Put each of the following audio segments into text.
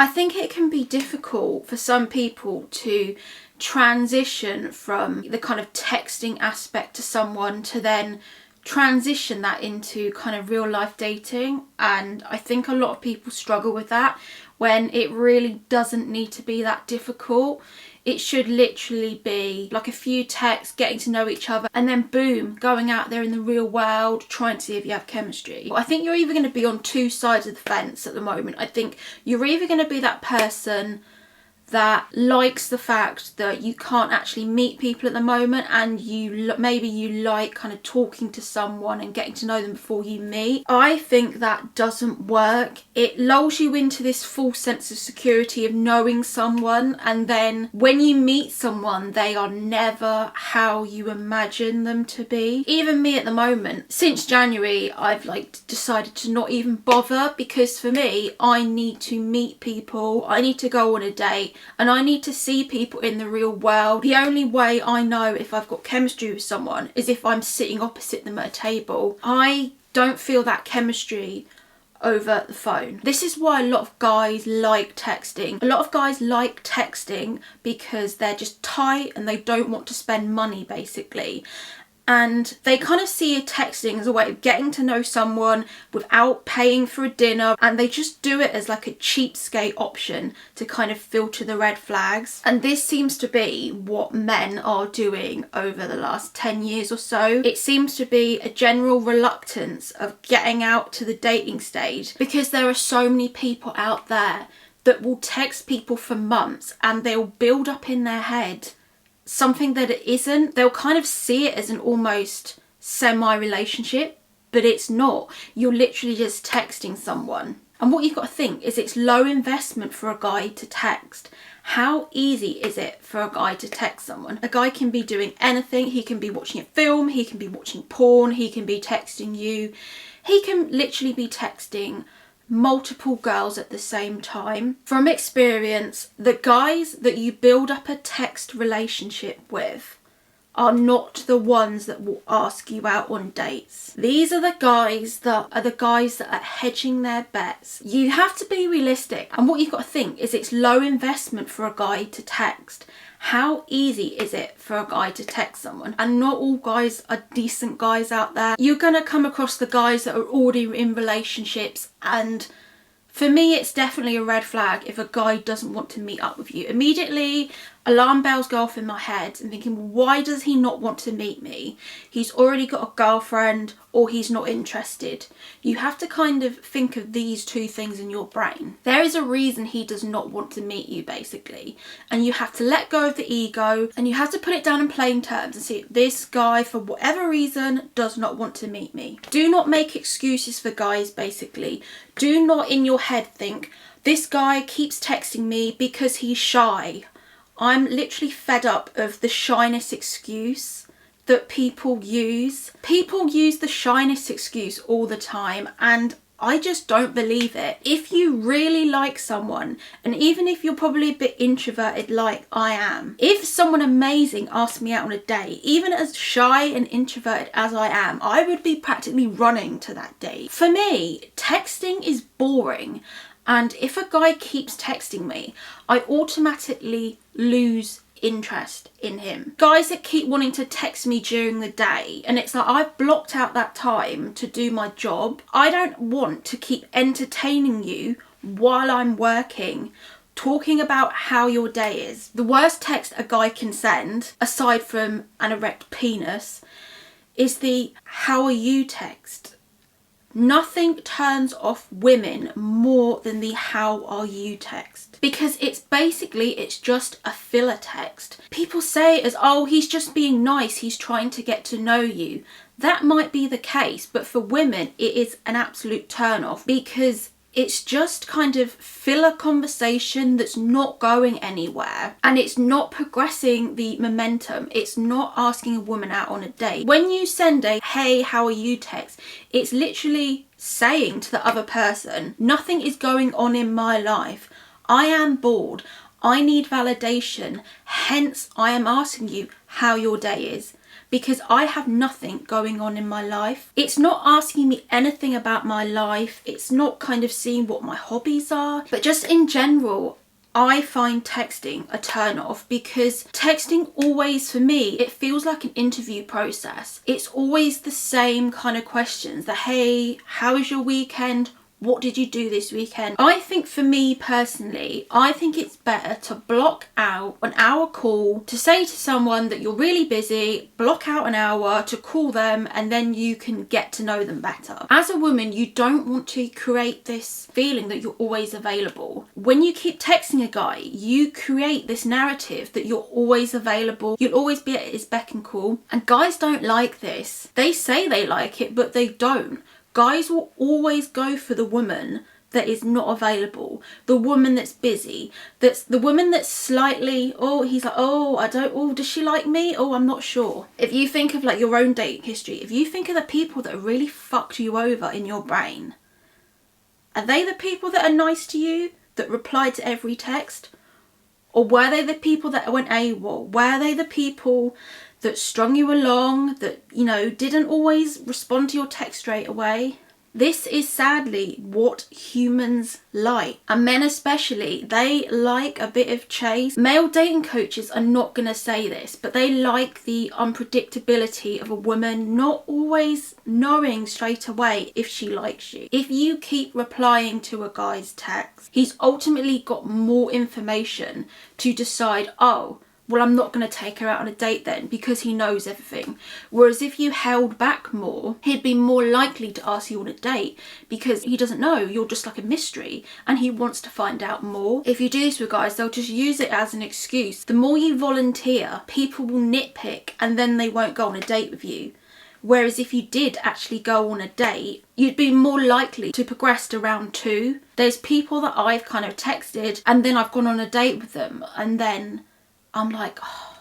I think it can be difficult for some people to transition from the kind of texting aspect to someone to then transition that into kind of real life dating. And I think a lot of people struggle with that when it really doesn't need to be that difficult. It should literally be like a few texts, getting to know each other, and then boom, going out there in the real world, trying to see if you have chemistry. I think you're either going to be on two sides of the fence at the moment. I think you're either going to be that person that likes the fact that you can't actually meet people at the moment, and maybe you like kind of talking to someone and getting to know them before you meet. I think that doesn't work. It lulls you into this false sense of security of knowing someone, and then when you meet someone, they are never how you imagine them to be. Even me at the moment, since January, I've decided to not even bother, because for me, I need to meet people, I need to go on a date, and I need to see people in the real world. The only way I know if I've got chemistry with someone is if I'm sitting opposite them at a table. I don't feel that chemistry over the phone. This is why a lot of guys like texting. A lot of guys like texting because they're just tight and they don't want to spend money, basically. And they kind of see texting as a way of getting to know someone without paying for a dinner, and they just do it as like a cheapskate option to kind of filter the red flags. And this seems to be what men are doing over the last 10 years or so. It seems to be a general reluctance of getting out to the dating stage because there are so many people out there that will text people for months and they'll build up in their head something that it isn't. They'll kind of see it as an almost semi-relationship, but it's not. You're literally just texting someone. And what you've got to think is it's low investment for a guy to text. How easy is it for a guy to text someone? A guy can be doing anything. He can be watching a film, he can be watching porn, he can be texting you. He can literally be texting multiple girls at the same time. From experience, the guys that you build up a text relationship with are not the ones that will ask you out on dates. These are the guys that are hedging their bets. You have to be realistic, and what you've got to think is it's low investment for a guy to text. How easy is it for a guy to text someone? And not all guys are decent guys out there. You're going to come across the guys that are already in relationships, and for me, it's definitely a red flag if a guy doesn't want to meet up with you. Immediately, alarm bells go off in my head and thinking, why does he not want to meet me? He's already got a girlfriend, or he's not interested. You have to kind of think of these two things in your brain. There is a reason he does not want to meet you, basically. And you have to let go of the ego, and you have to put it down in plain terms and see, this guy, for whatever reason, does not want to meet me. Do not make excuses for guys, basically. Do not in your head think, this guy keeps texting me because he's shy. I'm literally fed up of the shyness excuse that people use. People use the shyness excuse all the time, and I just don't believe it. If you really like someone, and even if you're probably a bit introverted like I am, if someone amazing asked me out on a date, even as shy and introverted as I am, I would be practically running to that date. For me, texting is boring. And if a guy keeps texting me, I automatically lose interest in him. Guys that keep wanting to text me during the day, and it's like, I've blocked out that time to do my job. I don't want to keep entertaining you while I'm working, talking about how your day is. The worst text a guy can send, aside from an erect penis, is the "how are you" text. Nothing turns off women more than the "how are you" text, because it's just a filler text. People say it as, oh, he's just being nice, he's trying to get to know you. That might be the case, but for women it is an absolute turn off, because it's just kind of filler conversation that's not going anywhere, and it's not progressing the momentum. It's not asking a woman out on a date. When you send a "hey, how are you" text, it's literally saying to the other person, nothing is going on in my life. I am bored. I need validation. Hence, I am asking you how your day is. because I have nothing going on in my life. It's not asking me anything about my life. It's not kind of seeing what my hobbies are, but just in general, I find texting a turn off, because texting always, for me, it feels like an interview process. It's always the same kind of questions. The hey, how was your weekend? What did you do this weekend? I think for me personally, I think it's better to block out an hour call, to say to someone that you're really busy, block out an hour to call them, and then you can get to know them better. As a woman, you don't want to create this feeling that you're always available. When you keep texting a guy, you create this narrative that you're always available, you'll always be at his beck and call, and guys don't like this. They say they like it, but they don't. Guys will always go for the woman that is not available, the woman that's busy, that's the woman that's slightly, oh, he's like, oh, I don't, oh, does she like me? Oh, I'm not sure. If you think of like your own dating history, if you think of the people that really fucked you over in your brain, are they the people that are nice to you, that replied to every text? Or were they the people that went AWOL? Were they the people that strung you along, that, you know, didn't always respond to your text straight away? This is sadly what humans like, and men especially. They like a bit of chase. Male dating coaches are not going to say this, but they like the unpredictability of a woman not always knowing straight away if she likes you. If you keep replying to a guy's text, he's ultimately got more information to decide, oh, well, I'm not going to take her out on a date then, because he knows everything. Whereas if you held back more, he'd be more likely to ask you on a date, because he doesn't know, you're just like a mystery, and he wants to find out more. If you do this with guys, they'll just use it as an excuse. The more you volunteer, people will nitpick, and then they won't go on a date with you. Whereas if you did actually go on a date, you'd be more likely to progress to round 2. There's people that I've kind of texted, and then I've gone on a date with them, and then I'm like, oh,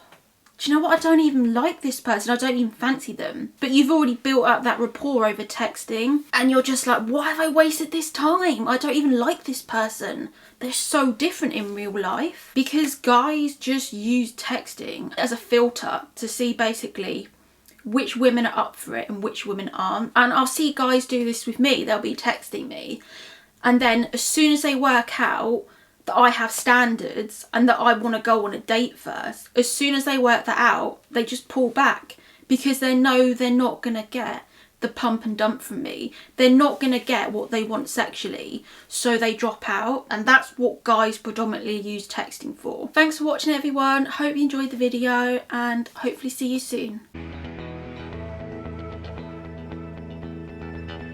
do you know what? I don't even like this person. I don't even fancy them. But you've already built up that rapport over texting, and you're just like, why have I wasted this time? I don't even like this person. They're so different in real life. Because guys just use texting as a filter to see basically which women are up for it and which women aren't. And I'll see guys do this with me. They'll be texting me, and then as soon as they work out that I have standards and that I want to go on a date first, as soon as they work that out, they just pull back, because they know they're not going to get the pump and dump from me. They're not going to get what they want sexually, so they drop out. And that's what guys predominantly use texting for. Thanks for watching, everyone. Hope you enjoyed the video, and hopefully see you soon.